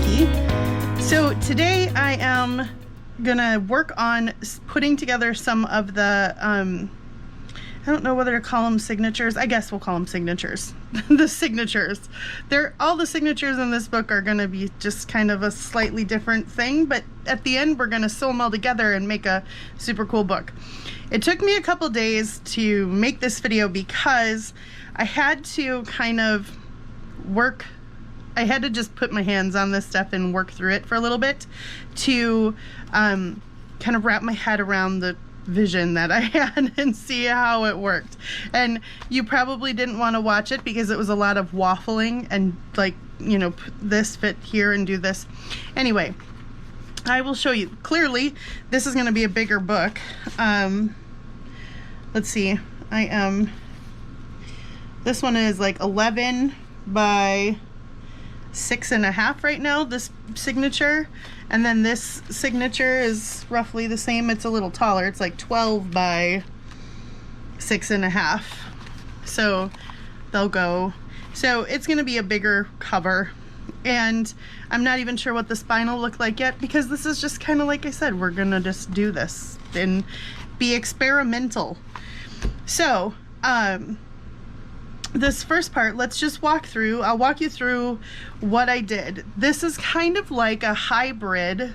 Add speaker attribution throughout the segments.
Speaker 1: funky. So today I am gonna work on putting together some of the I don't know whether to call them signatures. I guess we'll call them signatures. The signatures. All the signatures in this book are gonna be just kind of a slightly different thing, but at the end we're gonna sew them all together and make a super cool book. It took me a couple days to make this video because I had to kind of I had to just put my hands on this stuff and work through it for a little bit to kind of wrap my head around the vision that I had and see how it worked. And you probably didn't want to watch it because it was a lot of waffling and like, you know, this fit here and do this. Anyway, I will show you. Clearly, this is going to be a bigger book. Let's see. This one is like 11 by 6.5 right now, this signature, and then this signature is roughly the same. It's a little taller. It's like 12 by 6.5. So they'll go. So it's going to be a bigger cover, and I'm not even sure what the spine will look like yet because this is just kind of like I said, we're gonna just do this and be experimental. So this first part, let's just walk through. I'll walk you through what I did. This is kind of like a hybrid.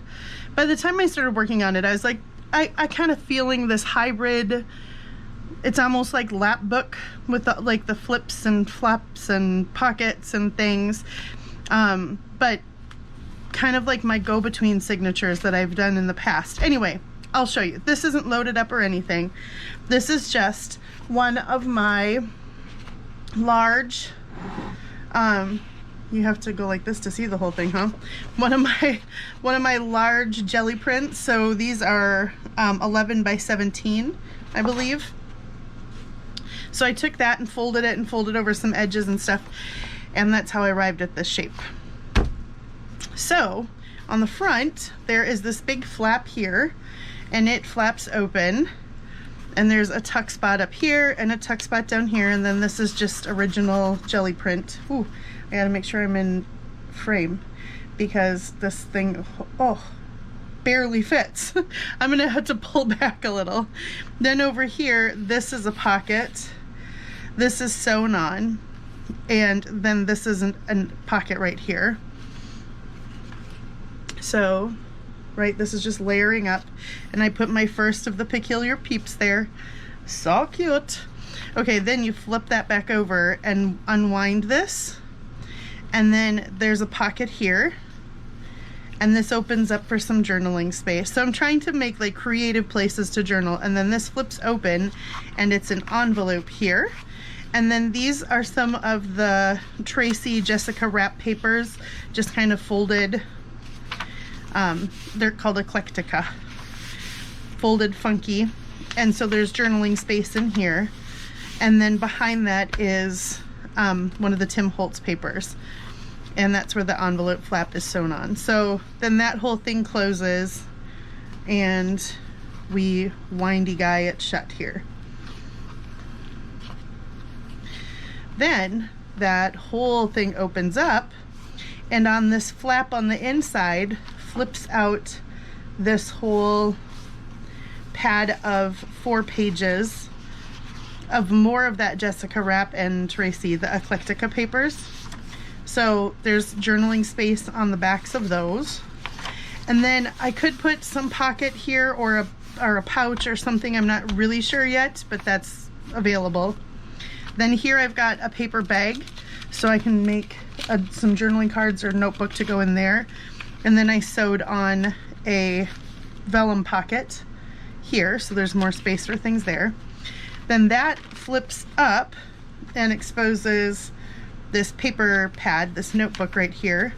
Speaker 1: By the time I started working on it, I was like, I kind of feeling this hybrid. It's almost like Lapbook with the flips and flaps and pockets and things. But kind of like my go-between signatures that I've done in the past. Anyway, I'll show you. This isn't loaded up or anything. This is just one of my large, you have to go like this to see the whole thing, huh? One of my large jelly prints. So these are 11 by 17, I believe. So I took that and folded it and folded over some edges and stuff, and that's how I arrived at this shape. So on the front there is this big flap here, and it flaps open. And there's a tuck spot up here and a tuck spot down here, and then this is just original jelly print. Ooh, I gotta make sure I'm in frame because this thing, barely fits. I'm gonna have to pull back a little. Then over here, this is a pocket. This is sewn on, and then this is a pocket right here. So right, this is just layering up, and I put my first of the peculiar peeps there. So cute. Okay, then you flip that back over and unwind this, and then there's a pocket here, and this opens up for some journaling space. So I'm trying to make like creative places to journal, and then this flips open and it's an envelope here. And then these are some of the Tracy Jessica wrap papers, just kind of folded. They're called Eclectica, folded funky, and so there's journaling space in here, and then behind that is one of the Tim Holtz papers, and that's where the envelope flap is sewn on. So then that whole thing closes and we windy guy it shut here. Then that whole thing opens up, and on this flap on the inside flips out this whole pad of 4 pages of more of that Jessica wrap and Tracy, the Eclectica papers. So there's journaling space on the backs of those. And then I could put some pocket here or a pouch or something. I'm not really sure yet, but that's available. Then here I've got a paper bag, so I can make some journaling cards or notebook to go in there. And then I sewed on a vellum pocket here, so there's more space for things there. Then that flips up and exposes this paper pad, this notebook right here.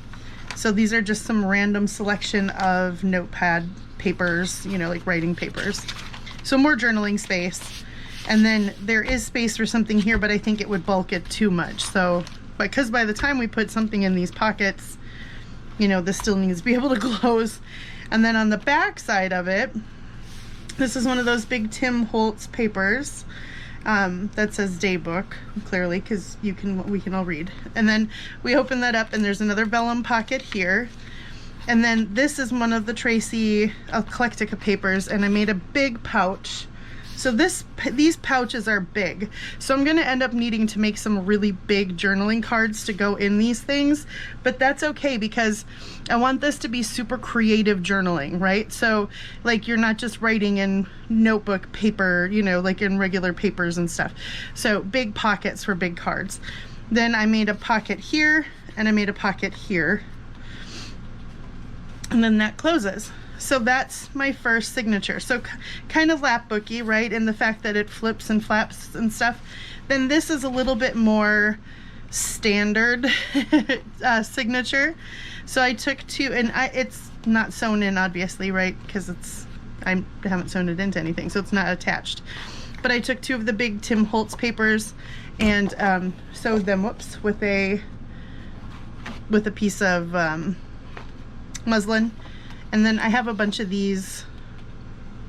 Speaker 1: So these are just some random selection of notepad papers, you know, like writing papers. So more journaling space. And then there is space for something here, but I think it would bulk it too much. So, because by the time we put something in these pockets, you know, this still needs to be able to close. And then on the back side of it, this is one of those big Tim Holtz papers that says Daybook, clearly, because we can all read. And then we open that up, and there's another vellum pocket here. And then this is one of the Tracy Eclectica papers, and I made a big pouch. So these pouches are big. So I'm gonna end up needing to make some really big journaling cards to go in these things, but that's okay because I want this to be super creative journaling, right? So like you're not just writing in notebook paper, you know, like in regular papers and stuff. So big pockets for big cards. Then I made a pocket here and I made a pocket here. And then that closes. So that's my first signature. So kind of lapbooky, right? In the fact that it flips and flaps and stuff. Then this is a little bit more standard signature. So I took two, and it's not sewn in obviously, right? Because I haven't sewn it into anything, so it's not attached. But I took two of the big Tim Holtz papers and sewed them, whoops, with a piece of muslin. And then I have a bunch of these,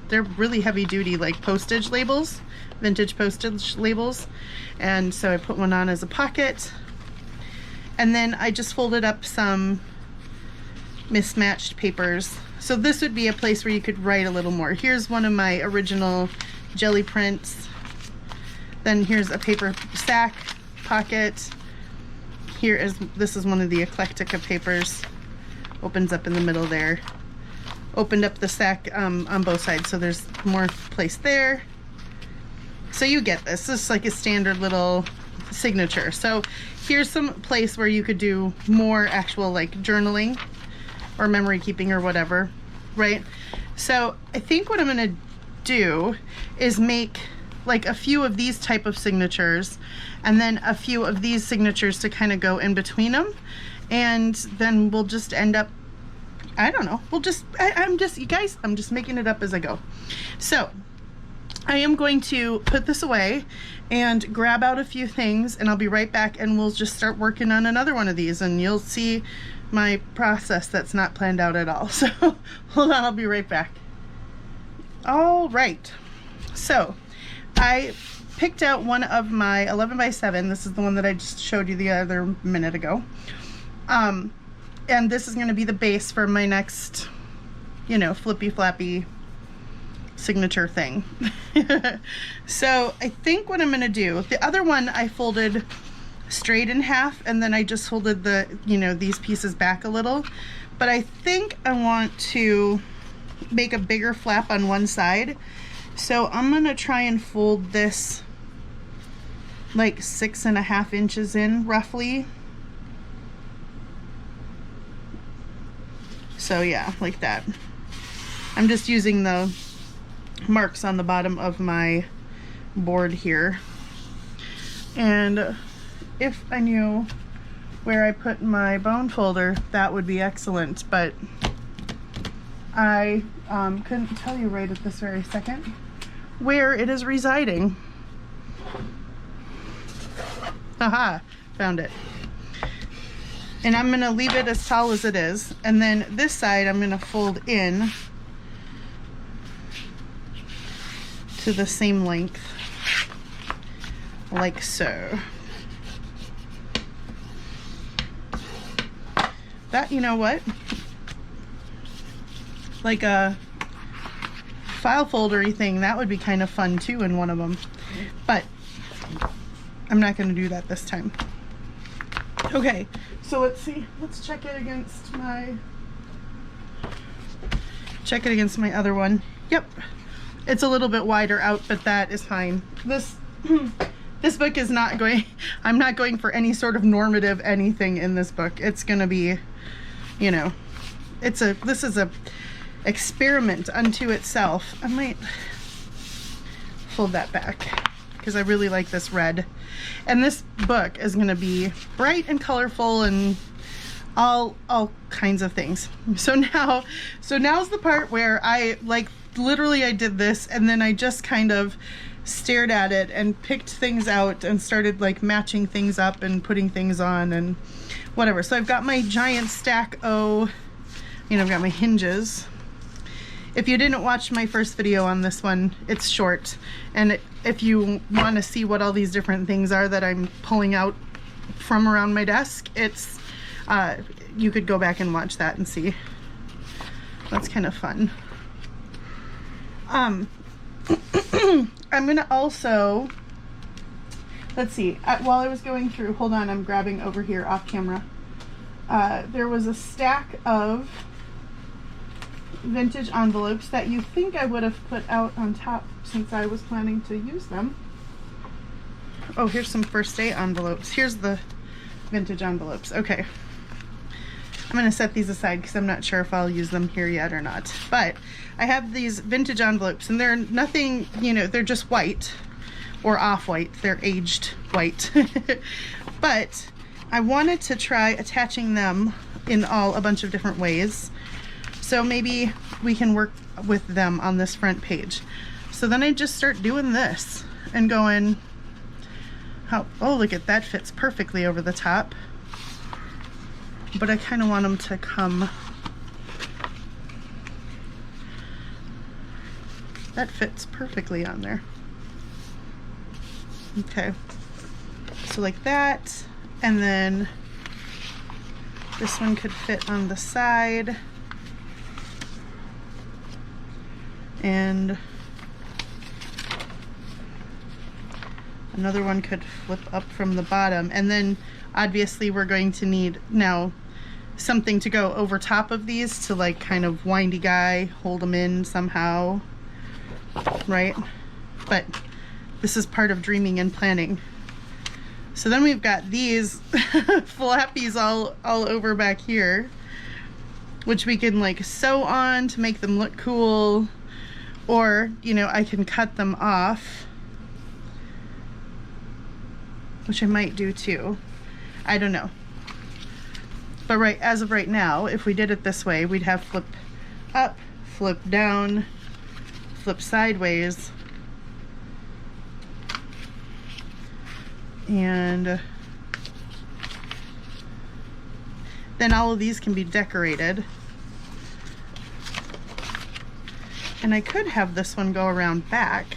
Speaker 1: they're really heavy duty, like postage labels, vintage postage labels. And so I put one on as a pocket. And then I just folded up some mismatched papers. So this would be a place where you could write a little more. Here's one of my original jelly prints. Then here's a paper sack pocket. This is one of the Eclectica papers. Opens up in the middle there. Opened up the sack on both sides, so there's more place there. So you get this. This is like a standard little signature. So here's some place where you could do more actual like journaling or memory keeping or whatever, right? So I think what I'm gonna do is make like a few of these type of signatures and then a few of these signatures to kind of go in between them, and then we'll just end up, I don't know, you guys, I'm just making it up as I go. So I am going to put this away and grab out a few things, and I'll be right back, and we'll just start working on another one of these, and you'll see my process that's not planned out at all. So hold on, I'll be right back. All right, so I picked out one of my 11x7. This is the one that I just showed you the other minute ago. And this is going to be the base for my next, you know, flippy flappy signature thing. So I think what I'm going to do, the other one I folded straight in half, and then I just folded the, you know, these pieces back a little. But I think I want to make a bigger flap on one side. So I'm going to try and fold this like 6.5 inches in roughly. So yeah, like that. I'm just using the marks on the bottom of my board here. And if I knew where I put my bone folder, that would be excellent, but I couldn't tell you right at this very second where it is residing. Haha, found it. And I'm gonna leave it as tall as it is. And then this side I'm gonna fold in to the same length, like so. That, you know what? Like a file foldery thing, that would be kind of fun too in one of them. But I'm not gonna do that this time. Okay, so let's see, let's check it against my other one. Yep, it's a little bit wider out, but that is fine. This book is not going, I'm not going for any sort of normative anything in this book. It's gonna be, you know, this is a experiment unto itself. I might fold that back because I really like this red. And this book is going to be bright and colorful and all kinds of things. So now's the part where I literally I did this, and then I just kind of stared at it and picked things out and started like matching things up and putting things on and whatever. So I've got my giant stack O, you know, I've got my Hinges. If you didn't watch my first video on this one, it's short, and if you want to see what all these different things are that I'm pulling out from around my desk, it's you could go back and watch that and see. That's kind of fun. I'm gonna also, let's see, while I was going through, hold on, I'm grabbing over here off camera. There was a stack of vintage envelopes that you think I would have put out on top since I was planning to use them. Oh, here's some first day envelopes. Here's the vintage envelopes. Okay. I'm going to set these aside because I'm not sure if I'll use them here yet or not. But I have these vintage envelopes and they're nothing, you know, they're just white or off-white. They're aged white. But I wanted to try attaching them in a bunch of different ways. So maybe we can work with them on this front page. So then I just start doing this and going, oh, look at that, fits perfectly over the top. But I kind of want them to come, that fits perfectly on there. Okay, so like that, and then this one could fit on the side, and another one could flip up from the bottom, and then obviously we're going to need now something to go over top of these to like kind of windy guy, hold them in somehow, right? But this is part of dreaming and planning. So then we've got these flappies all over back here, which we can like sew on to make them look cool, or, you know, I can cut them off, which I might do too. I don't know. But as of right now, if we did it this way, we'd have flip up, flip down, flip sideways, and then all of these can be decorated. And I could have this one go around back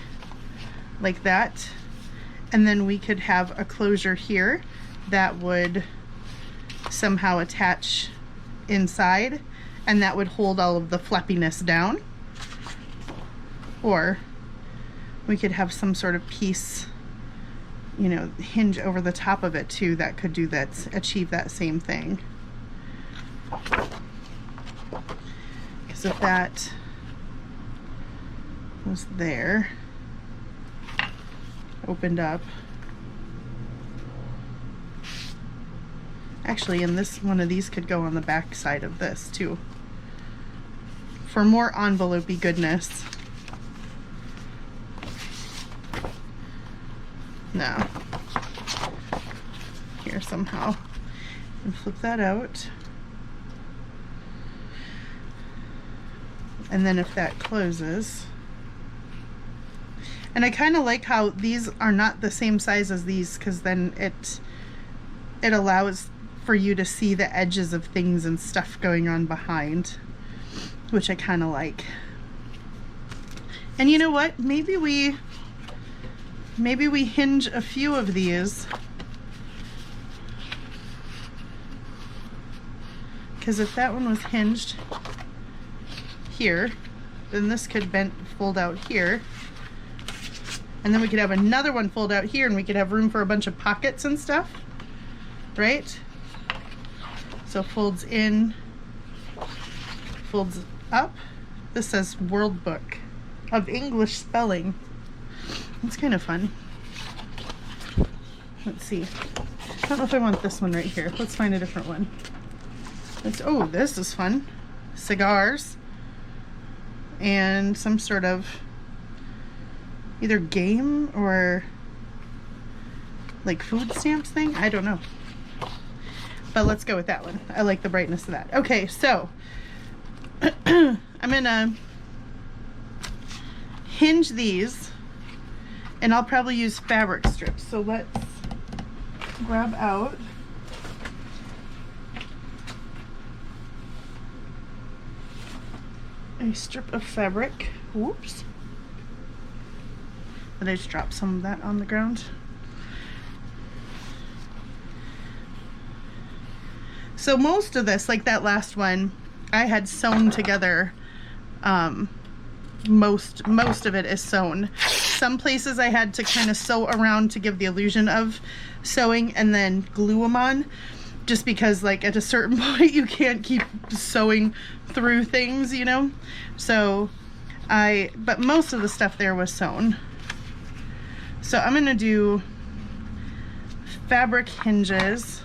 Speaker 1: like that, and then we could have a closure here that would somehow attach inside, and that would hold all of the flappiness down. Or we could have some sort of piece, you know, hinge over the top of it too, that could do that, achieve that same thing. Because if that was there, opened up, actually, and this one of these could go on the back side of this too, for more envelope-y goodness. No, here somehow, and flip that out, and then if that closes, and I kind of like how these are not the same size as these, because then it allows for you to see the edges of things and stuff going on behind, which I kind of like. And you know what? Maybe we hinge a few of these, because if that one was hinged here, then this could fold out here, and then we could have another one fold out here, and we could have room for a bunch of pockets and stuff, right? So folds in, folds up. This says World Book of English Spelling. It's kind of fun. Let's see. I don't know if I want this one right here. Let's find a different one. Oh, this is fun. Cigars and some sort of either game or like food stamps thing. I don't know. But let's go with that one. I like the brightness of that. Okay, so I'm gonna hinge these, and I'll probably use fabric strips. So let's grab out a strip of fabric. Whoops. Did I just drop some of that on the ground? So most of this, like that last one, I had sewn together most of it is sewn. Some places I had to kind of sew around to give the illusion of sewing and then glue them on, just because like at a certain point you can't keep sewing through things, you know. So but most of the stuff there was sewn. So I'm gonna do fabric hinges,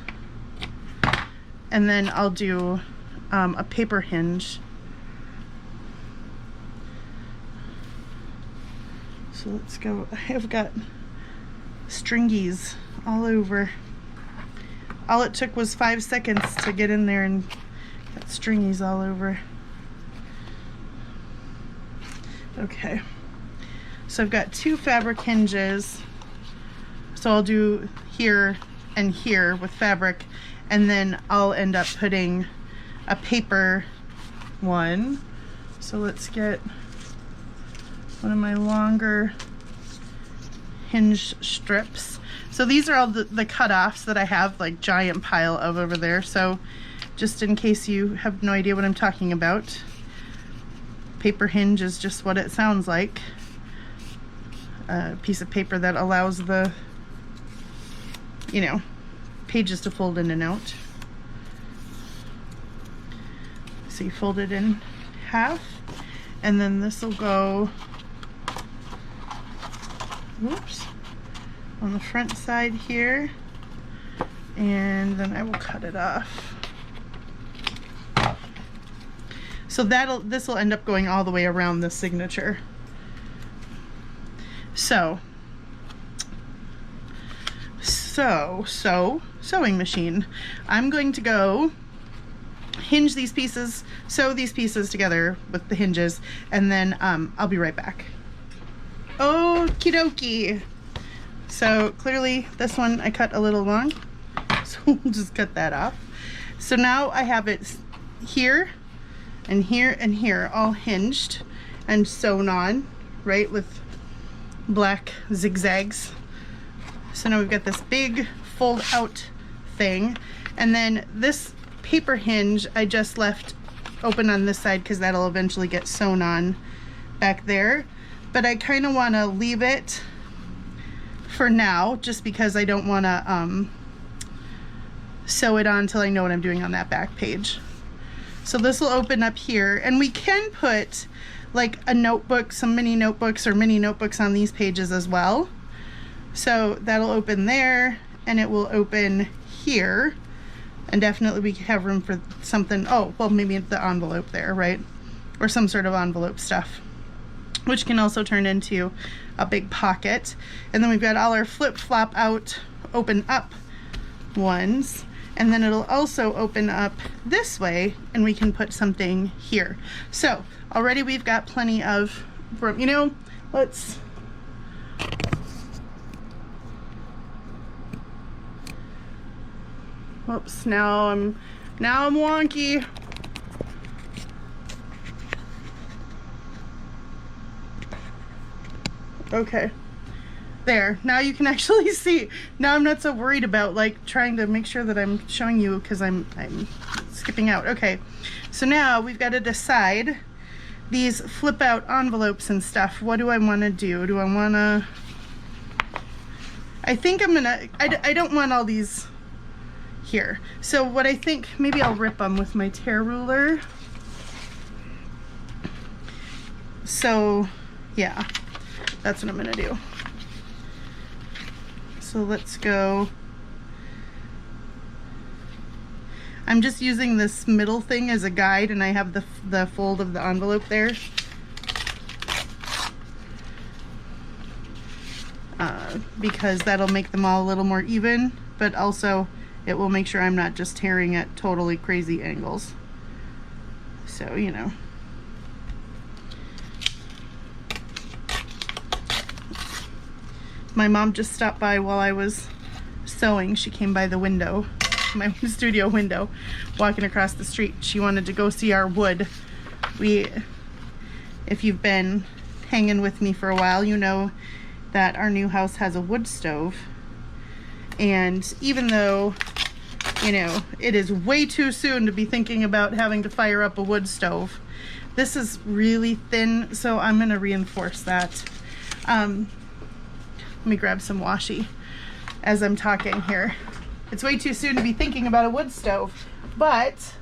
Speaker 1: and then I'll do a paper hinge. So let's go. I've got stringies all over. All it took was 5 seconds to get in there and got stringies all over. Okay, so I've got 2 fabric hinges. So I'll do here and here with fabric, and then I'll end up putting a paper one. So let's get one of my longer hinge strips. So these are all the cutoffs that I have, like giant pile of over there. So just in case you have no idea what I'm talking about, paper hinge is just what it sounds like. A piece of paper that allows the, you know, pages to fold in and out. So you fold it in half, and then this will go, whoops, on the front side here, and then I will cut it off. So this will end up going all the way around the signature. So sewing machine. I'm going to go hinge these pieces, sew these pieces together with the hinges, and then I'll be right back. Okie dokie. So clearly this one I cut a little long, so we'll just cut that off. So now I have it here and here and here all hinged and sewn on, right, with black zigzags. So now we've got this big fold out thing, and then this paper hinge I just left open on this side because that'll eventually get sewn on back there, but I kind of want to leave it for now just because I don't want to sew it on until I know what I'm doing on that back page. So this will open up here, and we can put like a notebook, some mini notebooks or mini notebooks on these pages as well. So that'll open there, and it will open here, and definitely we have room for something. Oh, well, maybe the envelope there, right? Or some sort of envelope stuff, which can also turn into a big pocket. And then we've got all our flip-flop out, open up ones, and then it'll also open up this way, and we can put something here. So already we've got plenty of room. You know, let's, whoops, now I'm wonky. Okay, there, now you can actually see. Now I'm not so worried about like trying to make sure that I'm showing you because I'm skipping out. Okay, so now we've got to decide these flip out envelopes and stuff. What do I want to do? Do I want to, I think I'm gonna, I don't want all these here. So what I think, maybe I'll rip them with my tear ruler. So yeah, that's what I'm gonna do. So let's go. I'm just using this middle thing as a guide, and I have the fold of the envelope there. Because that'll make them all a little more even, but also it will make sure I'm not just tearing at totally crazy angles. So, you know. My mom just stopped by while I was sewing. She came by the window, my studio window, walking across the street. She wanted to go see our wood. If you've been hanging with me for a while, you know that our new house has a wood stove. And even though you know, it is way too soon to be thinking about having to fire up a wood stove. This is really thin, so I'm going to reinforce that. Let me grab some washi as I'm talking here. It's way too soon to be thinking about a wood stove, but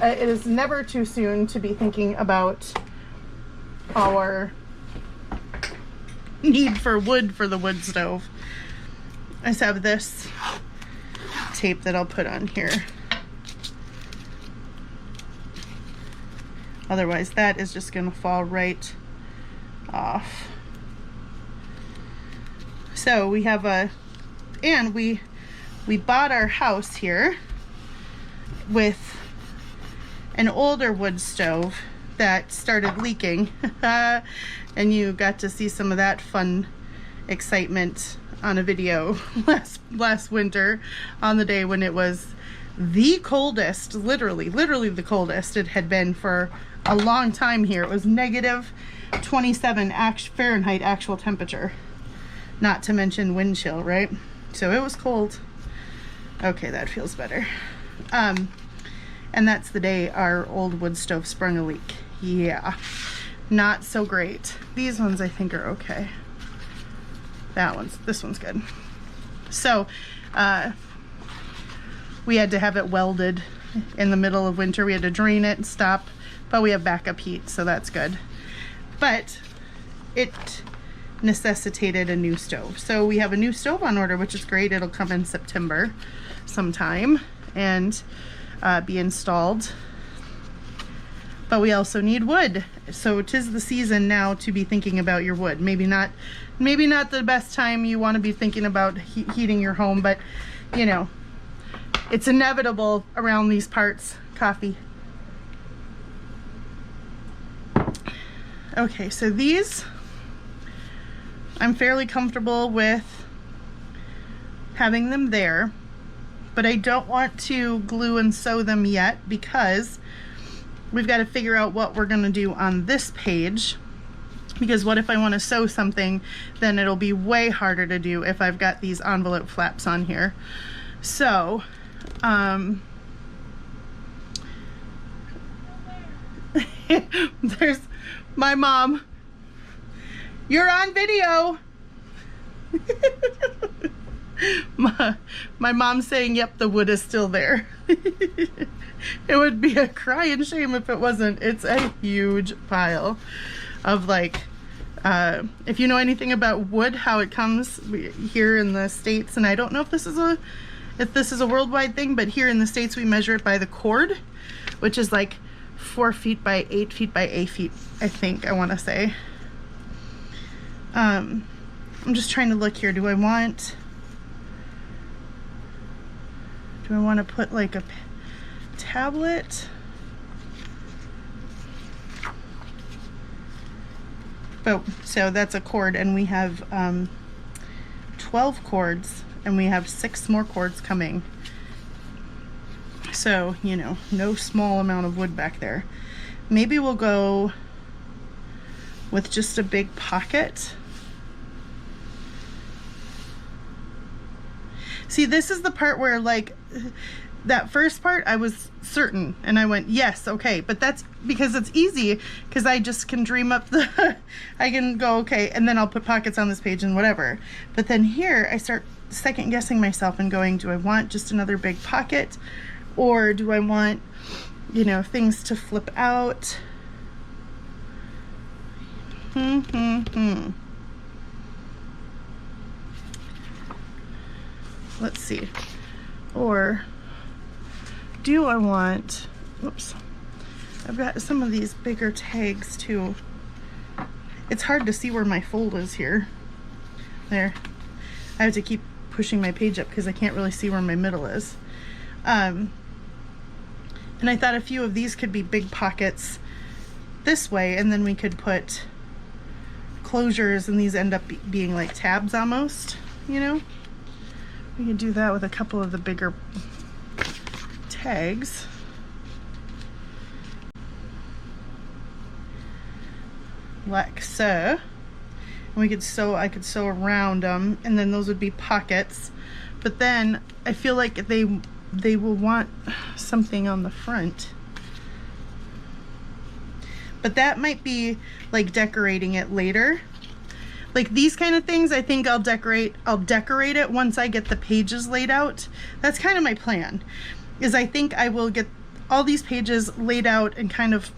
Speaker 1: it is never too soon to be thinking about our need for wood for the wood stove. I just have this tape that I'll put on here. Otherwise, that is just going to fall right off. So we have and we bought our house here with an older wood stove that started leaking. And you got to see some of that fun excitement on a video last winter on the day when it was the coldest, literally the coldest it had been for a long time here. It was negative 27 Fahrenheit actual temperature, not to mention wind chill, right? So it was cold. Okay, that feels better. And that's the day our old wood stove sprung a leak. Yeah, not so great. These ones I think are okay. This one's good. So we had to have it welded in the middle of winter. We had to drain it and stop, but we have backup heat, so that's good. But it necessitated a new stove. So we have a new stove on order, which is great. It'll come in September sometime and be installed. But we also need wood. So 'tis the season now to be thinking about your wood. Maybe not the best time you want to be thinking about heating your home, but you know, it's inevitable around these parts. Coffee. Okay, so these I'm fairly comfortable with having them there, but I don't want to glue and sew them yet because we've got to figure out what we're going to do on this page, because what if I want to sew something, then it'll be way harder to do if I've got these envelope flaps on here. So there's my mom. You're on video. My mom's saying, yep, the wood is still there. It would be a crying shame if it wasn't. It's a huge pile of, like, if you know anything about wood, how it comes here in the States, and I don't know if this is a worldwide thing, but here in the States we measure it by the cord, which is like 4 feet by 8 feet by 8 feet, I think, I want to say. I'm just trying to look here. Do I want to put like a tablet? Oh, so that's a cord, and we have 12 cords, and we have 6 more cords coming. So, you know, no small amount of wood back there. Maybe we'll go with just a big pocket. See, this is the part where, like, that first part I was certain and I went, yes, okay, but that's because it's easy, because I just can dream up I can go, okay, and then I'll put pockets on this page and whatever. But then here I start second guessing myself and going, do I want just another big pocket, or do I want, you know, things to flip out? Let's see. Or do I want, whoops, I've got some of these bigger tags too. It's hard to see where my fold is here. There. I have to keep pushing my page up because I can't really see where my middle is. And I thought a few of these could be big pockets this way, and then we could put closures, and these end up being like tabs almost, you know? We could do that with a couple of the bigger tags. Like so. And we could sew, I could sew around them, and then those would be pockets. But then I feel like they will want something on the front. But that might be like decorating it later. Like these kind of things, I think I'll decorate it once I get the pages laid out. That's kind of my plan, is I think I will get all these pages laid out and kind of,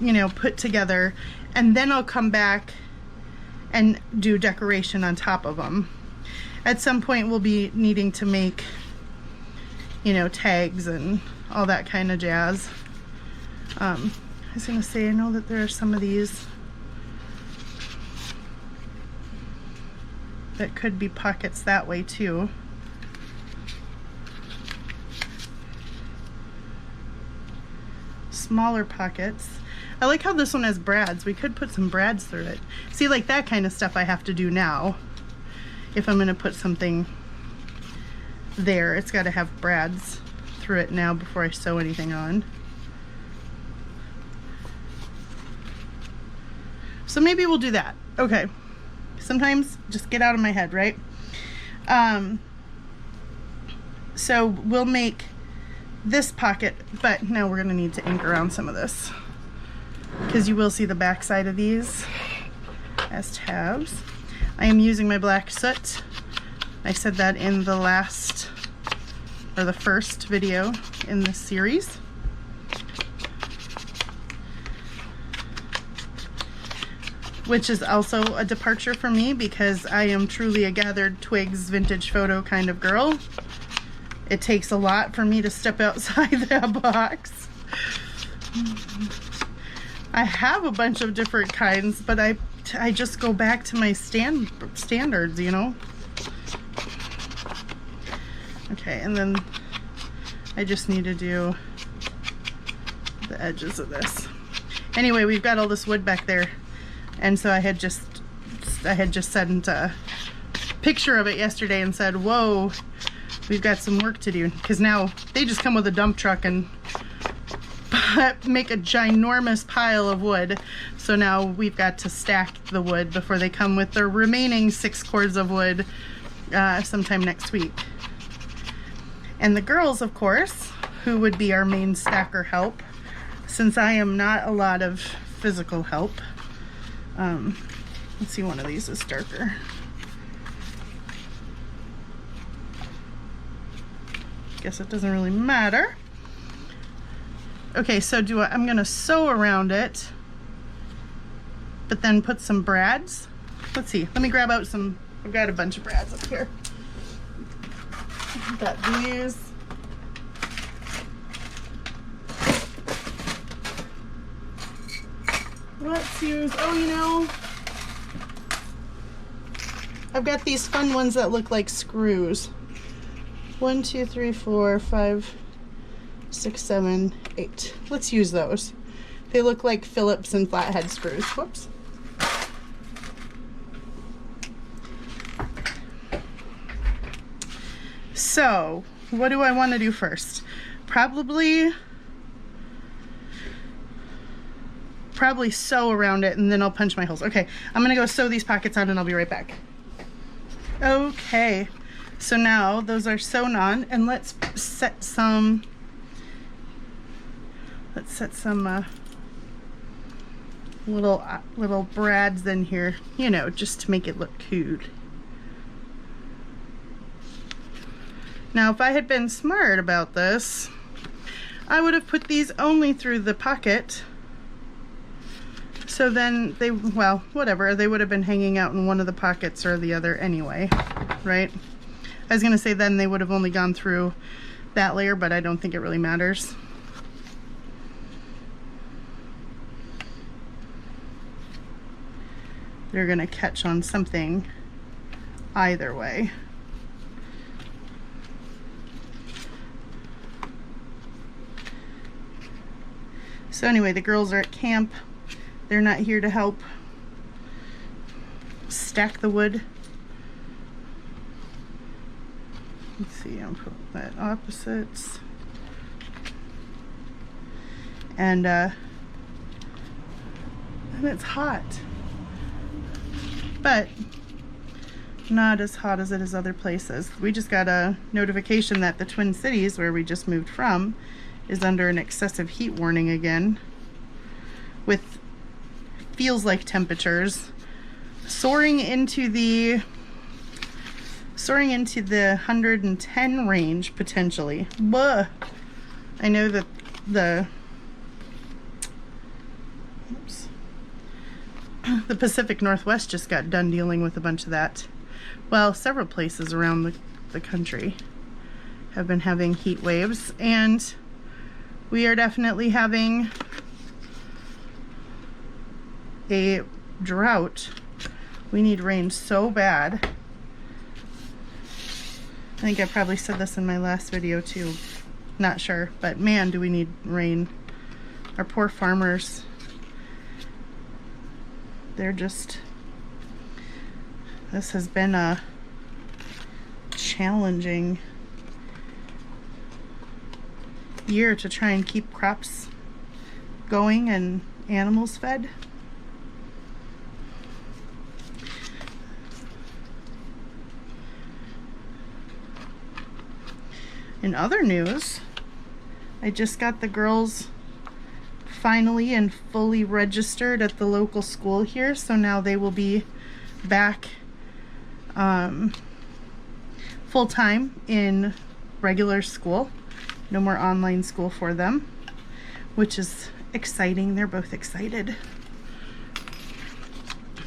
Speaker 1: you know, put together, and then I'll come back and do decoration on top of them. At some point we'll be needing to make, you know, tags and all that kind of jazz. I was gonna say, I know that there are some of these that could be pockets that way too. Smaller pockets. I like how this one has brads. We could put some brads through it. See, like that kind of stuff I have to do now. If I'm gonna put something there, it's gotta have brads through it now before I sew anything on. So maybe we'll do that. Okay. Sometimes just get out of my head, right? So we'll make this pocket, but now we're gonna need to ink around some of this, because you will see the back side of these as tabs. I am using my black soot. I said that in the last, or the first video in this series. Which is also a departure for me, because I am truly a gathered twigs vintage photo kind of girl. It takes a lot for me to step outside that box. I have a bunch of different kinds, but I just go back to my standards, you know? Okay, and then I just need to do the edges of this. Anyway, we've got all this wood back there. And so I had just sent a picture of it yesterday and said, whoa, we've got some work to do. Because now they just come with a dump truck and make a ginormous pile of wood. So now we've got to stack the wood before they come with the remaining 6 cords of wood sometime next week. And the girls, of course, who would be our main stacker help, since I am not a lot of physical help. Let's see, one of these is darker. Guess it doesn't really matter. Okay, so I'm gonna sew around it, but then put some brads. Let's see, let me grab out some, I've got a bunch of brads up here. I've got these. Let's use, oh, you know, I've got these fun ones that look like screws. 1, 2, 3, 4, 5, 6, 7, 8. Let's use those. They look like Phillips and flathead screws. Whoops. So, what do I want to do first? Probably sew around it, and then I'll punch my holes. Okay, I'm gonna go sew these pockets on and I'll be right back. Okay, so now those are sewn on, and let's set some little brads in here, you know, just to make it look cute. Now, if I had been smart about this, I would have put these only through the pocket. So then they, well, whatever, they would have been hanging out in one of the pockets or the other anyway, right? I was gonna say then they would have only gone through that layer, but I don't think it really matters. They're gonna catch on something either way. So anyway, the girls are at camp. They're not here to help stack the wood. Let's see, I'll put that opposites. And it's hot. But not as hot as it is other places. We just got a notification that the Twin Cities, where we just moved from, is under an excessive heat warning again, with feels like temperatures soaring into the 110 range potentially. Buh. I know that the Pacific Northwest just got done dealing with a bunch of that. Well, several places around the country have been having heat waves, and we are definitely having a drought. We need rain so bad. I think I probably said this in my last video too. Not sure, but man, do we need rain. Our poor farmers, they're just, this has been a challenging year to try and keep crops going and animals fed. In other news, I just got the girls finally and fully registered at the local school here, so now they will be back full-time in regular school. No more online school for them, which is exciting. They're both excited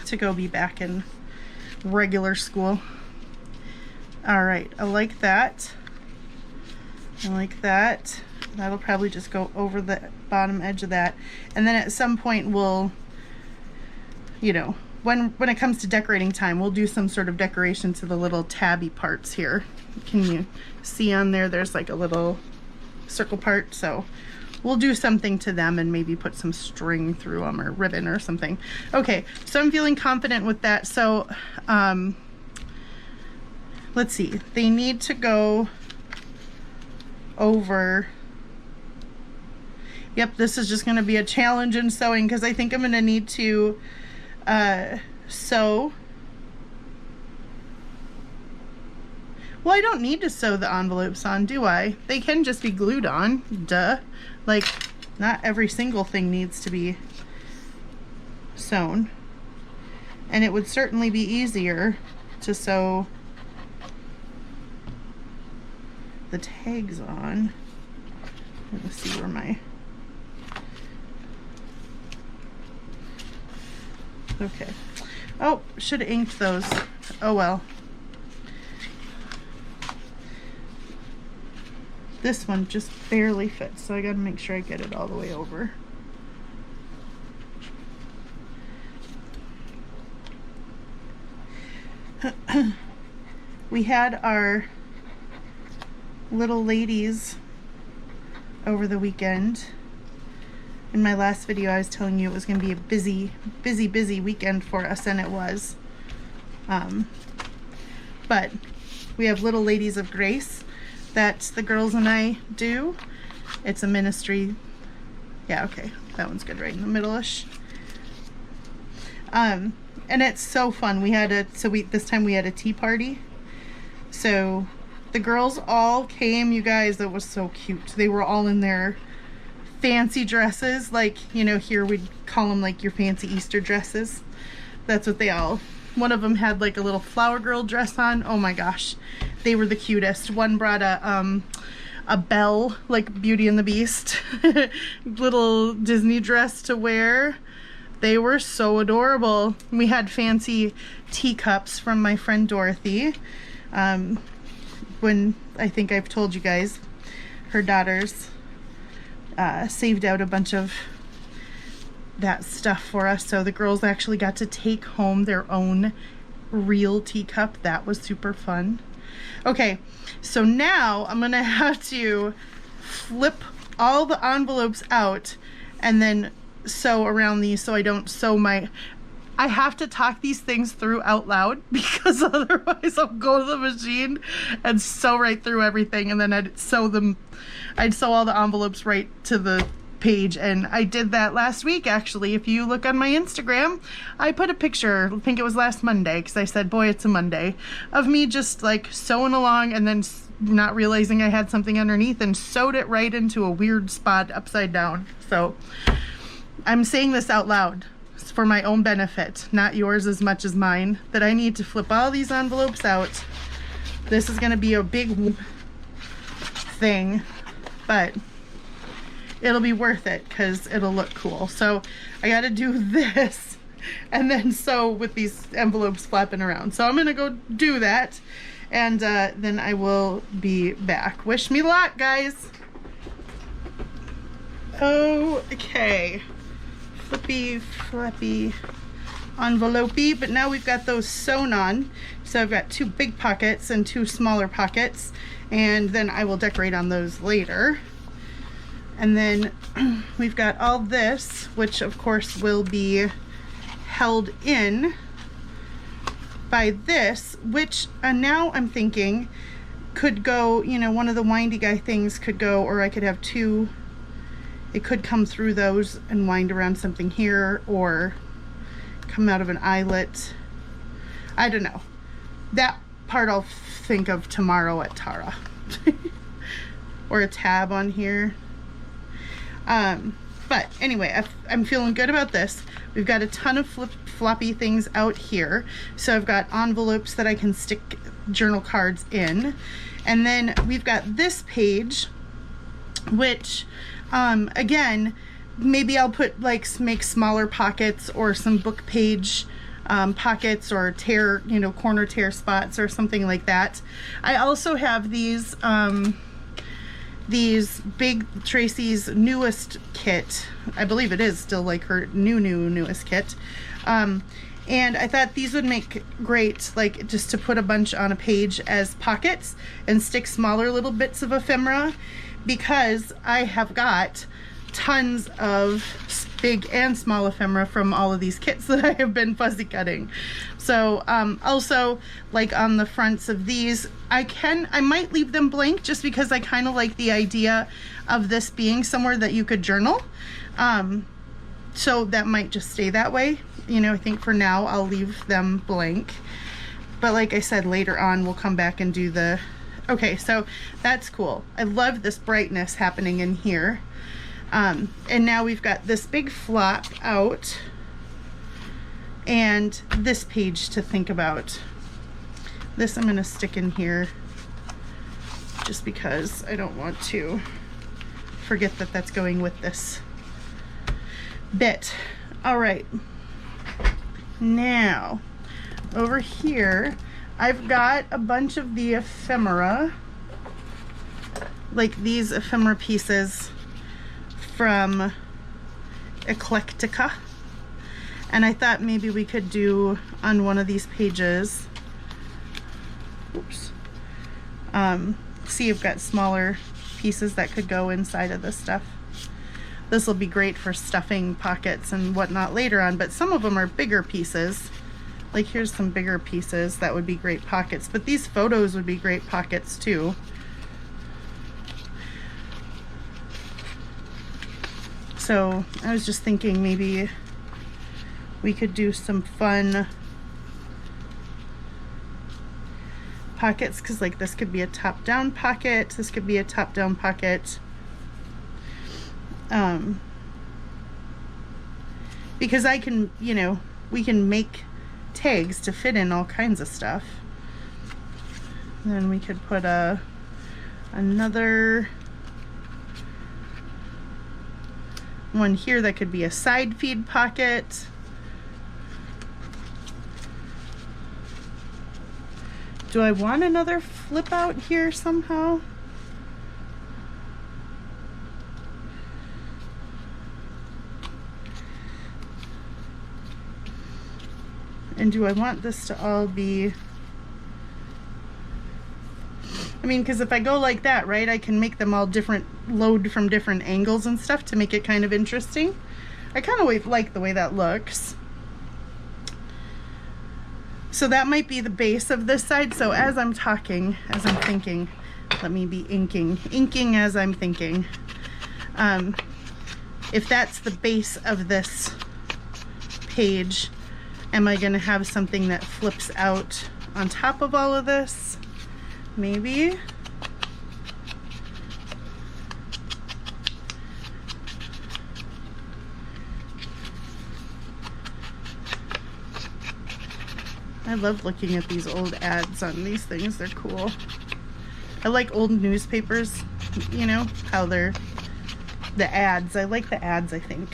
Speaker 1: to go be back in regular school. All right, I like that. I like that. That'll probably just go over the bottom edge of that. And then at some point we'll, you know, when it comes to decorating time, we'll do some sort of decoration to the little tabby parts here. Can you see on there? There's like a little circle part. So we'll do something to them and maybe put some string through them or ribbon or something. Okay, so I'm feeling confident with that. So let's see. They need to go over. Yep, this is just going to be a challenge in sewing because I think I'm going to need to sew. Well, I don't need to sew the envelopes on, do I? They can just be glued on. Duh. Like, not every single thing needs to be sewn. And it would certainly be easier to sew the tags on. Let's see where my, okay. Oh, should have inked those. Oh well. This one just barely fits, so I gotta make sure I get it all the way over. We had our little ladies over the weekend. In my last video I was telling you it was going to be a busy weekend for us, and it was. But we have Little Ladies of Grace that the girls and I do. It's a ministry. Yeah, okay, that one's good right in the middle-ish. And it's so fun. We had this time we had a tea party. So the girls all came, you guys. It was so cute. They were all in their fancy dresses, like, you know, here we'd call them like your fancy Easter dresses. That's what they all, one of them had like a little flower girl dress on. Oh my gosh, they were the cutest. One brought a bell, like Beauty and the Beast little Disney dress to wear. They were so adorable. We had fancy teacups from my friend Dorothy. When I think I've told you guys, her daughters saved out a bunch of that stuff for us, so the girls actually got to take home their own real teacup. That was super fun. Okay, so now I'm gonna have to flip all the envelopes out and then sew around these so I don't sew my, I have to talk these things through out loud because otherwise I'll go to the machine and sew right through everything, and then I'd sew all the envelopes right to the page, and I did that last week actually. If you look on my Instagram, I put a picture, I think it was last Monday, because I said, boy, it's a Monday, of me just like sewing along and then not realizing I had something underneath and sewed it right into a weird spot upside down. So I'm saying this out loud. It's for my own benefit, not yours as much as mine, that I need to flip all these envelopes out. This is going to be a big thing, but it'll be worth it because it'll look cool. So I got to do this and then sew with these envelopes flapping around. So I'm going to go do that, and then I will be back. Wish me luck, guys. Okay. Flippy, flappy, envelopey, but now we've got those sewn on. So I've got 2 big pockets and 2 smaller pockets, and then I will decorate on those later. And then we've got all this, which of course will be held in by this, which now I'm thinking could go, you know, one of the windy guy things could go, or I could have 2. It could come through those and wind around something here, or come out of an eyelet. I don't know. That part I'll think of tomorrow at Tara. Or a tab on here. But anyway, I'm feeling good about this. We've got a ton of floppy things out here. So I've got envelopes that I can stick journal cards in. And then we've got this page, which again, maybe I'll put like, make smaller pockets or some book page pockets, or tear, you know, corner tear spots or something like that. I also have these big, Tracy's newest kit. I believe it is still like her newest kit. And I thought these would make great, like, just to put a bunch on a page as pockets and stick smaller little bits of ephemera, because I have got tons of big and small ephemera from all of these kits that I have been fuzzy cutting. So also, like on the fronts of these, I might leave them blank just because I kind of like the idea of this being somewhere that you could journal. So that might just stay that way. You know, I think for now I'll leave them blank. But like I said, later on we'll come back and do the... Okay, so that's cool. I love this brightness happening in here. And now we've got this big flop out and this page to think about. This I'm going to stick in here just because I don't want to forget that that's going with this bit. All right. Now, over here, I've got a bunch of the ephemera, like these ephemera pieces from Eclectica, and I thought maybe we could do on one of these pages, oops, see, I've got smaller pieces that could go inside of this stuff. This will be great for stuffing pockets and whatnot later on, but some of them are bigger pieces. Like here's some bigger pieces that would be great pockets, but these photos would be great pockets too. So I was just thinking maybe we could do some fun pockets, because like this could be a top-down pocket, this could be a top-down pocket. Because I can, you know, we can make tags to fit in all kinds of stuff. Then we could put another one here that could be a side feed pocket. Do I want another flip out here somehow? And do I want this to all be... I mean, because if I go like that, right, I can make them all different, load from different angles and stuff to make it kind of interesting. I kind of like the way that looks. So that might be the base of this side. So as I'm talking, as I'm thinking, let me be inking as I'm thinking. if that's the base of this page, am I going to have something that flips out on top of all of this? Maybe. I love looking at these old ads on these things. They're cool. I like old newspapers, you know, how they're the ads. I like the ads, I think.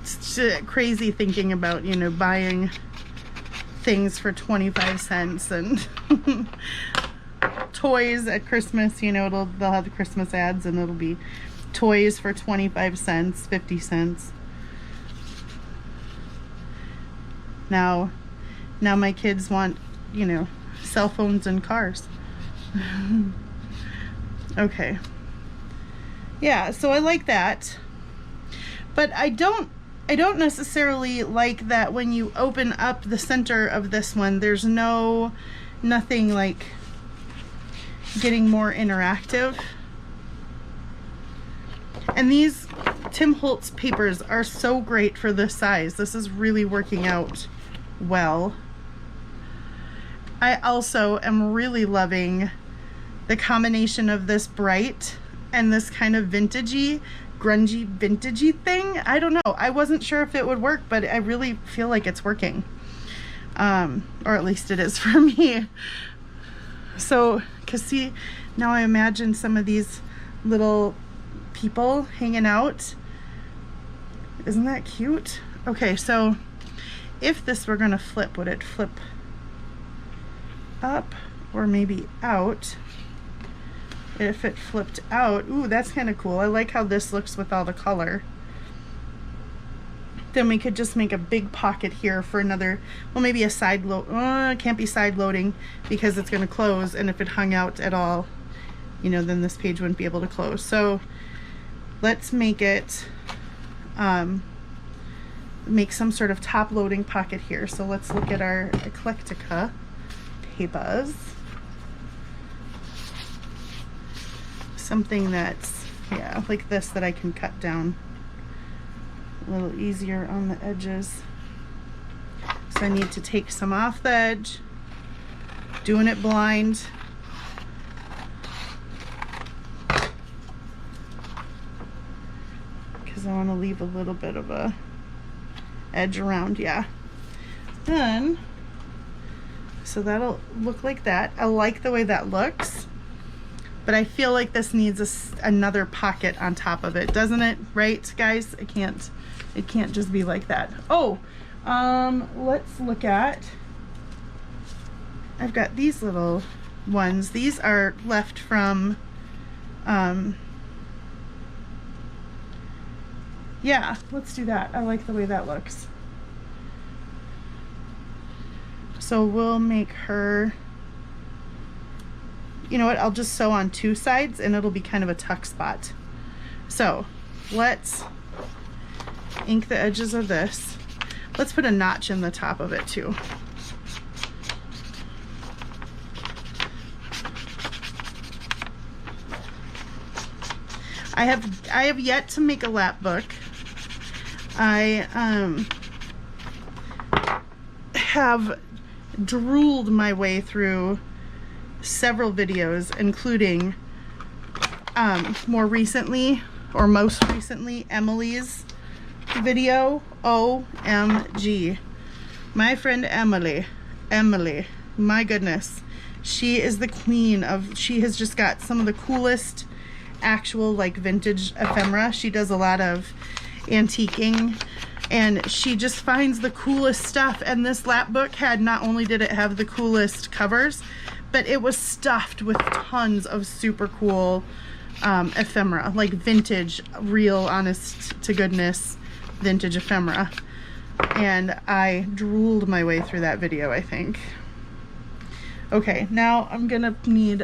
Speaker 1: It's just crazy thinking about, you know, buying things for 25 cents and toys at Christmas, you know, they'll have the Christmas ads and it'll be toys for 25 cents, 50 cents. Now my kids want, you know, cell phones and cars. Okay. Yeah, so I like that. But I don't necessarily like that when you open up the center of this one, there's nothing like getting more interactive. And these Tim Holtz papers are so great for this size. This is really working out well. I also am really loving the combination of this bright and this kind of vintagey, grungy, vintagey thing. I don't know. I wasn't sure if it would work, but I really feel like it's working. Or at least it is for me. So, cause see, now I imagine some of these little people hanging out. Isn't that cute? Okay, so if this were gonna flip, would it flip up or maybe out? If it flipped out, ooh, that's kind of cool. I like how this looks with all the color. Then we could just make a big pocket here for another, well, maybe a side load. It can't be side loading because it's gonna close, and if it hung out at all, you know, then this page wouldn't be able to close. So let's make it, make some sort of top loading pocket here. So let's look at our Eclectica papers. Something that's, yeah, like this that I can cut down a little easier on the edges. So I need to take some off the edge, doing it blind. Because I want to leave a little bit of a edge around, yeah. Then, so that'll look like that. I like the way that looks, but I feel like this needs another pocket on top of it, doesn't it? Right, guys? It can't just be like that. Oh, let's look at, I've got these little ones. These are left from, yeah, let's do that. I like the way that looks. So we'll make her, you know what, I'll just sew on two sides and it'll be kind of a tuck spot. So let's ink the edges of this. Let's put a notch in the top of it too. I have yet to make a lap book. I have drooled my way through several videos, including more recently, or most recently, Emily's video. OMG. My friend Emily, my goodness, she is the queen of, she has just got some of the coolest actual like vintage ephemera. She does a lot of antiquing and she just finds the coolest stuff, and this lap book had, not only did it have the coolest covers, but it was stuffed with tons of super cool ephemera, like vintage, real honest to goodness vintage ephemera. And I drooled my way through that video, I think. Okay, now I'm gonna need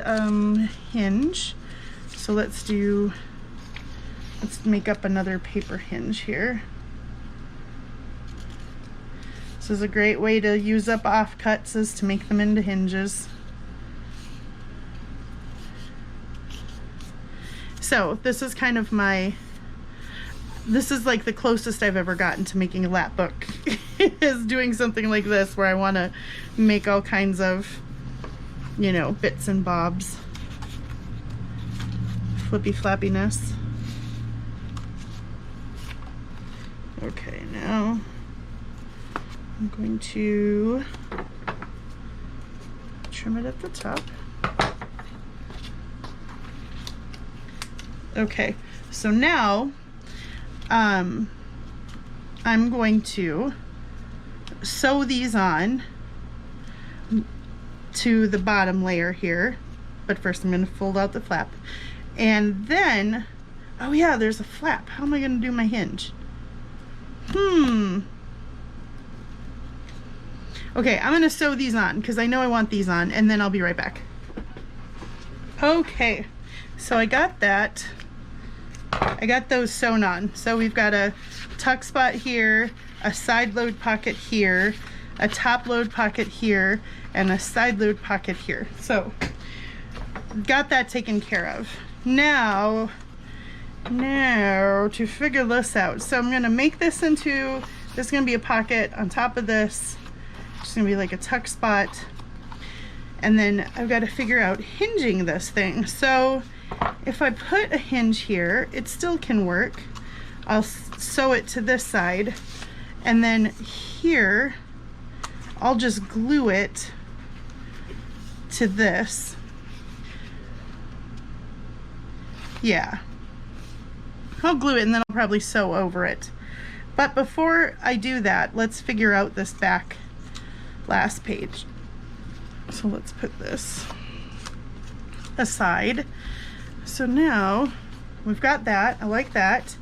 Speaker 1: Hinge. So let's make up another paper hinge here. This is a great way to use up offcuts, is to make them into hinges. So this is kind of this is like the closest I've ever gotten to making a lap book is doing something like this, where I want to make all kinds of, you know, bits and bobs, flippy flappiness. Okay, now I'm going to trim it at the top. Okay, so now I'm going to sew these on to the bottom layer here, but first I'm going to fold out the flap, and then, oh yeah, there's a flap. How am I going to do my hinge? Okay, I'm going to sew these on because I know I want these on, and then I'll be right back. Okay, so I got that. I got those sewn on. So we've got a tuck spot here, a side load pocket here, a top load pocket here, and a side load pocket here. So got that taken care of. Now to figure this out. So I'm gonna make this into, this is gonna be a pocket on top of this. It's gonna be like a tuck spot. And then I've got to figure out hinging this thing. So if I put a hinge here, it still can work. I'll sew it to this side, and then here I'll just glue it to this. Yeah, I'll glue it and then I'll probably sew over it. But before I do that, let's figure out this back last page. So let's put this aside. So now we've got that. I like that.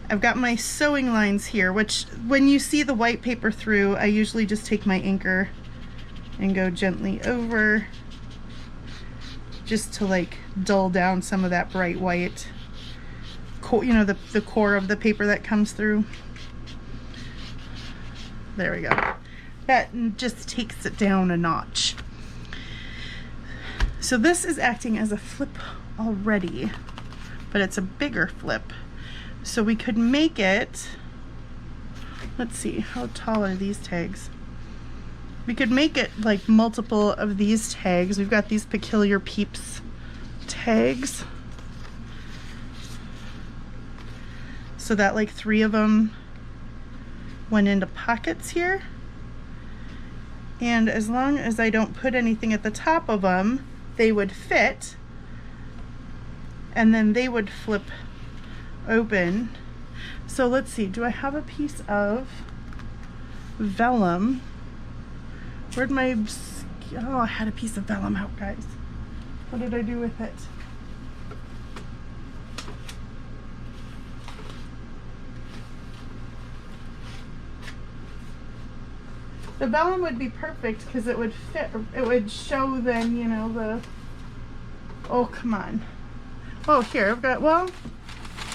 Speaker 1: I've got my sewing lines here, which when you see the white paper through, I usually just take my anchor and go gently over, just to like dull down some of that bright white, you know, the core of the paper that comes through. There we go. That just takes it down a notch. So this is acting as a flip already, but it's a bigger flip. So we could make it, let's see, how tall are these tags? We could make it like multiple of these tags. We've got these Peculiar Peeps tags. So that like 3 of them went into pockets here. And as long as I don't put anything at the top of them, they would fit, and then they would flip open. So let's see, do I have a piece of vellum? Where'd my, oh, I had a piece of vellum out, guys. What did I do with it? The vellum would be perfect because it would fit, it would show then, you know, the, oh, come on. Oh, here, I've got, well,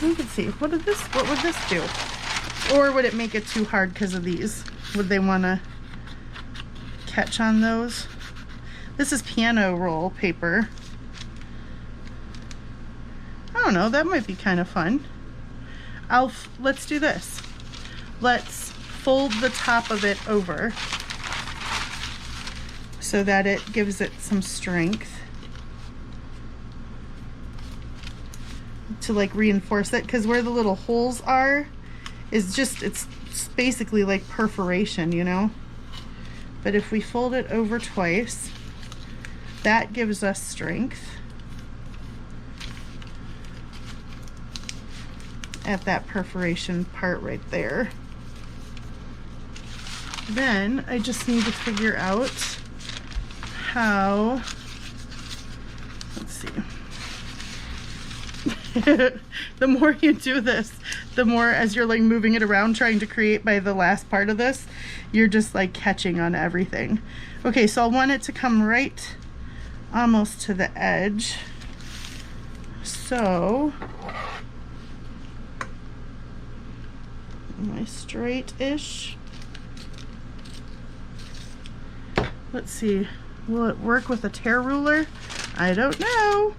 Speaker 1: you can see, what would this do? Or would it make it too hard because of these? Would they want to catch on those? This is piano roll paper. I don't know, that might be kind of fun. Let's do this. Let's fold the top of it over so that it gives it some strength to like reinforce it, because where the little holes are is just, it's basically like perforation, you know. But if we fold it over twice, that gives us strength at that perforation part right there. Then I just need to figure out how, let's see. The more you do this, the more, as you're like moving it around trying to create by the last part of this, you're just like catching on everything. Okay, so I want it to come right almost to the edge. So am I straight-ish? Let's see, will it work with a tear ruler? I don't know.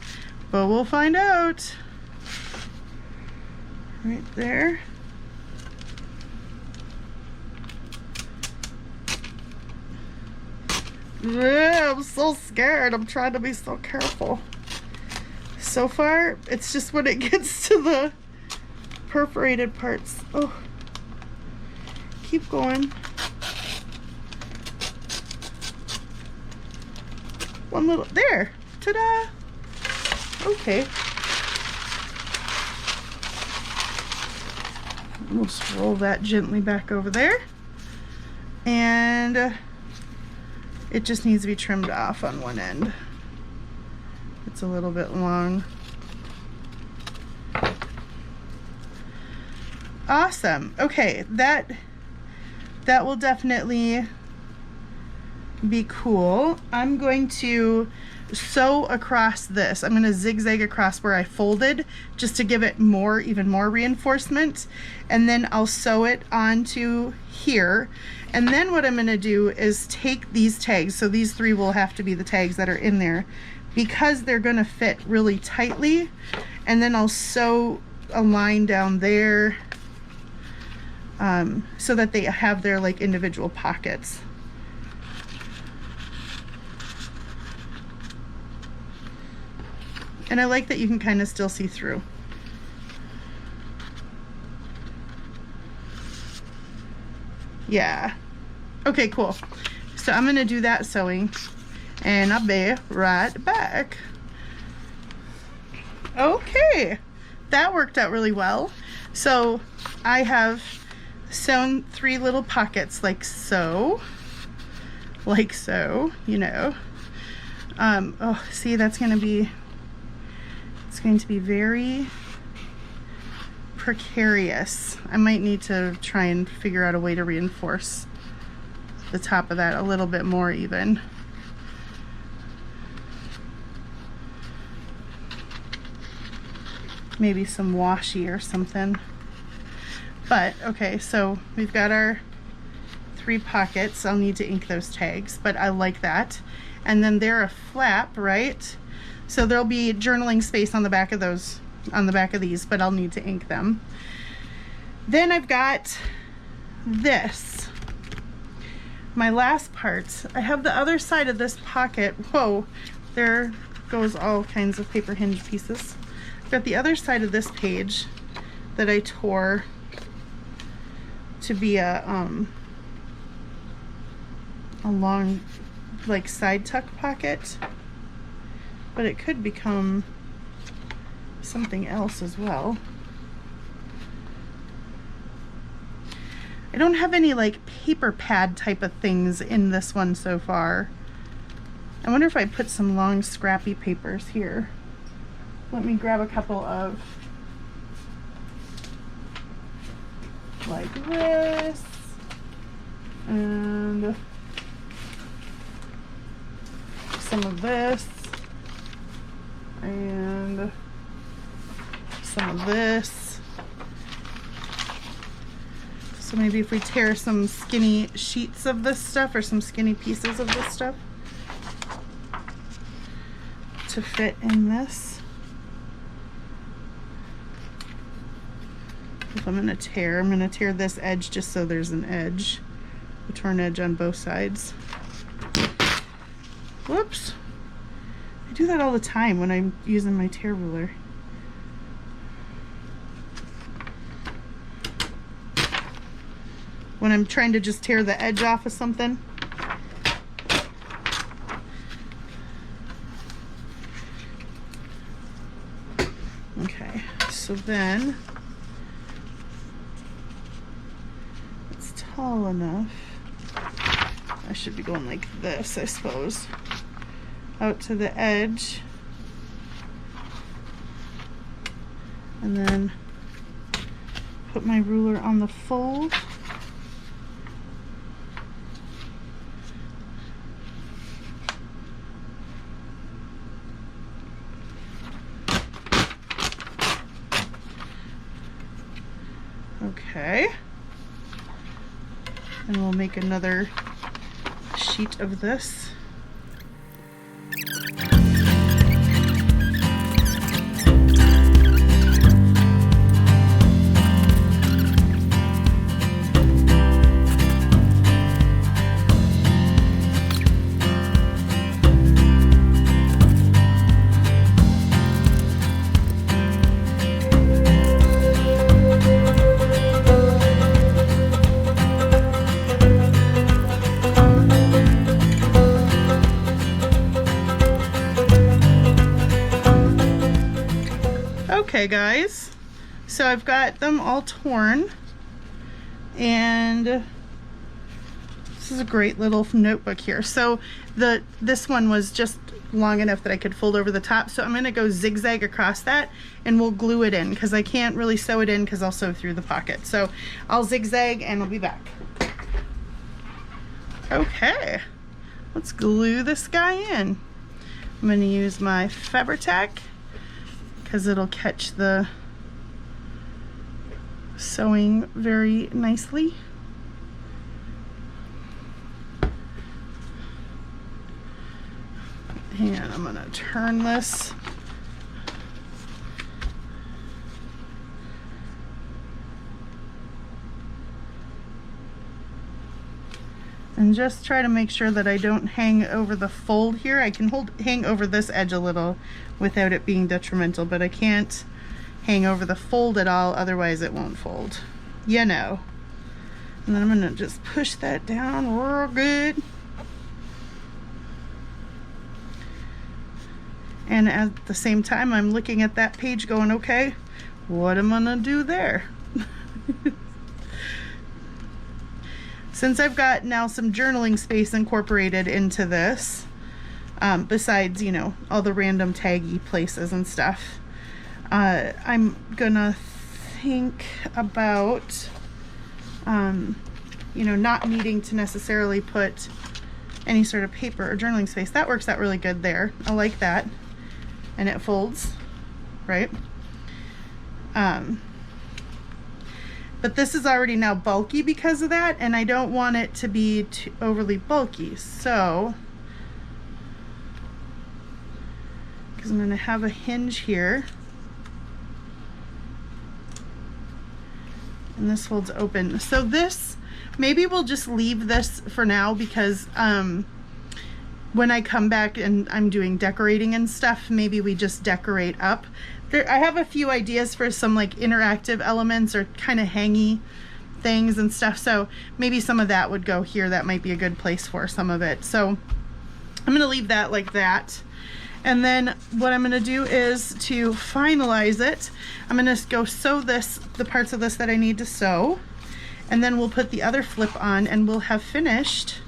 Speaker 1: but we'll find out. Right there. Yeah, I'm so scared. I'm trying to be so careful. So far, it's just when it gets to the perforated parts. Oh, keep going. One little, there, ta-da. Okay. We'll just roll that gently back over there. And it just needs to be trimmed off on one end. It's a little bit long. Awesome. Okay, that will definitely be cool. I'm going to sew across this. I'm going to zigzag across where I folded just to give it even more reinforcement, and then I'll sew it onto here. And then what I'm going to do is take these tags, so these 3 will have to be the tags that are in there because they're going to fit really tightly, and then I'll sew a line down there so that they have their like individual pockets. And I like that you can kind of still see through. Yeah. Okay, cool. So I'm gonna do that sewing and I'll be right back. Okay, that worked out really well. So I have sewn 3 little pockets like so, you know. Oh, see, that's gonna be, it's going to be very precarious. I might need to try and figure out a way to reinforce the top of that a little bit more even. Maybe some washi or something. But okay, so we've got our 3 pockets. I'll need to ink those tags, but I like that. And then they're a flap, right? So there'll be journaling space on the back of those, on the back of these, but I'll need to ink them. Then I've got this, my last part. I have the other side of this pocket. Whoa, there goes all kinds of paper hinge pieces. I've got the other side of this page that I tore to be a long like side tuck pocket, but it could become something else as well. I don't have any like paper pad type of things in this one so far. I wonder if I put some long scrappy papers here. Let me grab a couple of like this and some of this and some of this. So maybe if we tear some skinny sheets of this stuff or some skinny pieces of this stuff to fit in this. If I'm gonna tear this edge just so there's an edge, a torn edge on both sides. Whoops. I do that all the time when I'm using my tear ruler. When I'm trying to just tear the edge off of something. Okay, so then it's tall enough. I should be going like this, I suppose. Out to the edge. And then put my ruler on the fold. Okay. And we'll make another sheet of this. Okay guys, so I've got them all torn, and this is a great little notebook here. So this one was just long enough that I could fold over the top, so I'm going to go zigzag across that and we'll glue it in because I can't really sew it in because I'll sew through the pocket. So I'll zigzag and I'll be back. Okay, let's glue this guy in. I'm going to use my Fabri-Tac because it'll catch the sewing very nicely. And I'm going to turn this. And just try to make sure that I don't hang over the fold here. I can hang over this edge a little without it being detrimental, but I can't hang over the fold at all, otherwise it won't fold. You know. And then I'm going to just push that down real good. And at the same time, I'm looking at that page going, okay, what am I gonna do there? Since I've got now some journaling space incorporated into this, besides, you know, all the random taggy places and stuff, I'm gonna think about, you know, not needing to necessarily put any sort of paper or journaling space. That works out really good there. I like that. And it folds, right? But this is already now bulky because of that, and I don't want it to be too overly bulky. So, because I'm going to have a hinge here, and this folds open. So this, maybe we'll just leave this for now because when I come back and I'm doing decorating and stuff, maybe we just decorate up. I have a few ideas for some like interactive elements or kind of hangy things and stuff, so maybe some of that would go here. That might be a good place for some of it. So I'm gonna leave that like that. And then what I'm gonna do is to finalize it, I'm gonna go sew this, the parts of this that I need to sew, and then we'll put the other flip on and we'll have finished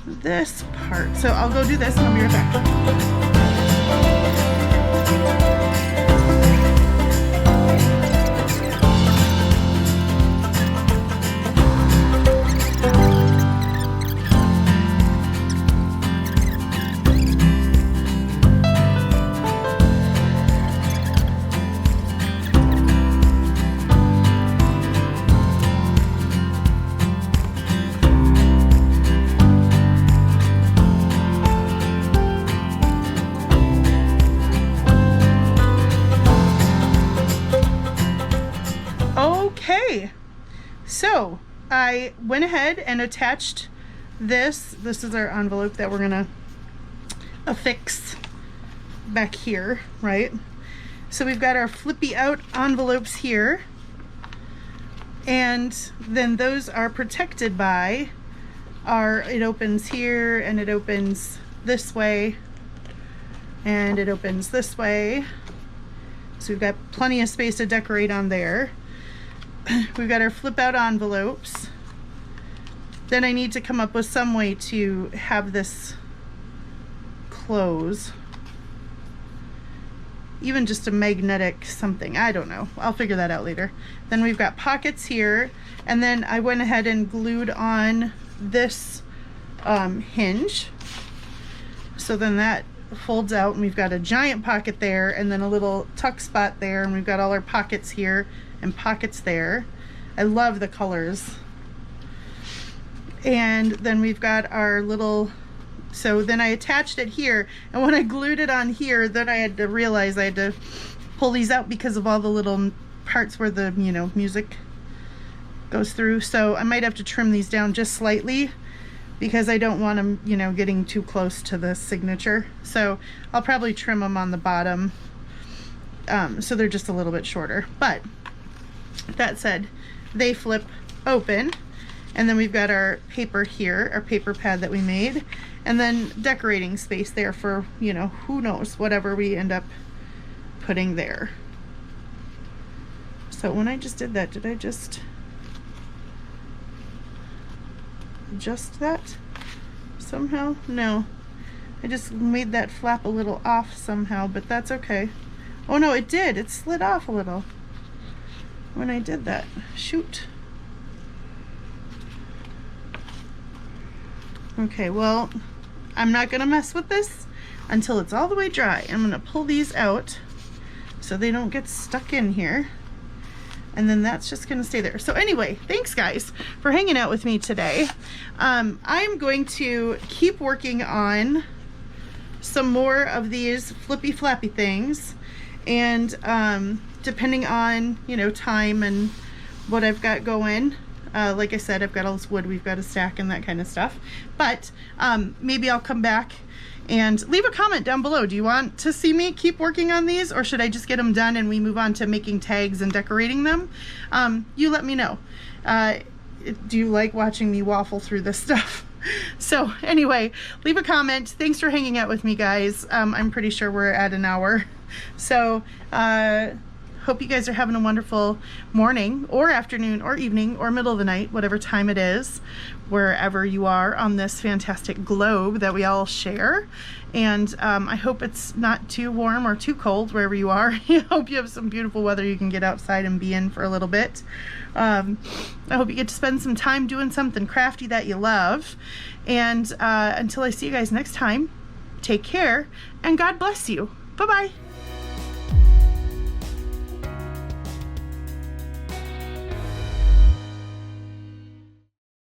Speaker 1: this part. So I'll go do this and I'll be right back. Okay, so I went ahead and attached this. This is our envelope that we're gonna affix back here, right? So we've got our flippy out envelopes here, and then those are protected by our, it opens here and it opens this way and it opens this way. So we've got plenty of space to decorate on there. We've got our flip out envelopes. Then I need to come up with some way to have this close. Even just a magnetic something, I don't know. I'll figure that out later. Then we've got pockets here, and then I went ahead and glued on this hinge. So then that folds out and we've got a giant pocket there and then a little tuck spot there, and we've got all our pockets here and pockets there. I love the colors. And then we've got our little, so then I attached it here, and when I glued it on here, then I had to realize I had to pull these out because of all the little parts where the, you know, music goes through. So I might have to trim these down just slightly because I don't want them, you know, getting too close to the signature. So I'll probably trim them on the bottom so they're just a little bit shorter. But that said, they flip open, and then we've got our paper here, our paper pad that we made, and then decorating space there for, you know, who knows, whatever we end up putting there. So when I just did that, did I just adjust that somehow? No. I just made that flap a little off somehow, but that's okay. Oh no, it did. It slid off a little when I did that. Shoot. Okay, well, I'm not gonna mess with this until it's all the way dry. I'm gonna pull these out so they don't get stuck in here. And then that's just gonna stay there. So anyway, thanks guys for hanging out with me today. I'm going to keep working on some more of these flippy flappy things, and depending on, you know, time and what I've got going, like I said, I've got all this wood we've got to stack and that kind of stuff, but maybe I'll come back and leave a comment down below. Do you want to see me keep working on these, or should I just get them done and we move on to making tags and decorating them? You let me know. Do you like watching me waffle through this stuff? So anyway, leave a comment. Thanks for hanging out with me, guys. I'm pretty sure we're at an hour. So hope you guys are having a wonderful morning or afternoon or evening or middle of the night, whatever time it is, wherever you are on this fantastic globe that we all share. And I hope it's not too warm or too cold wherever you are. I hope you have some beautiful weather you can get outside and be in for a little bit. I hope you get to spend some time doing something crafty that you love. And until I see you guys next time, take care and God bless you. Bye-bye.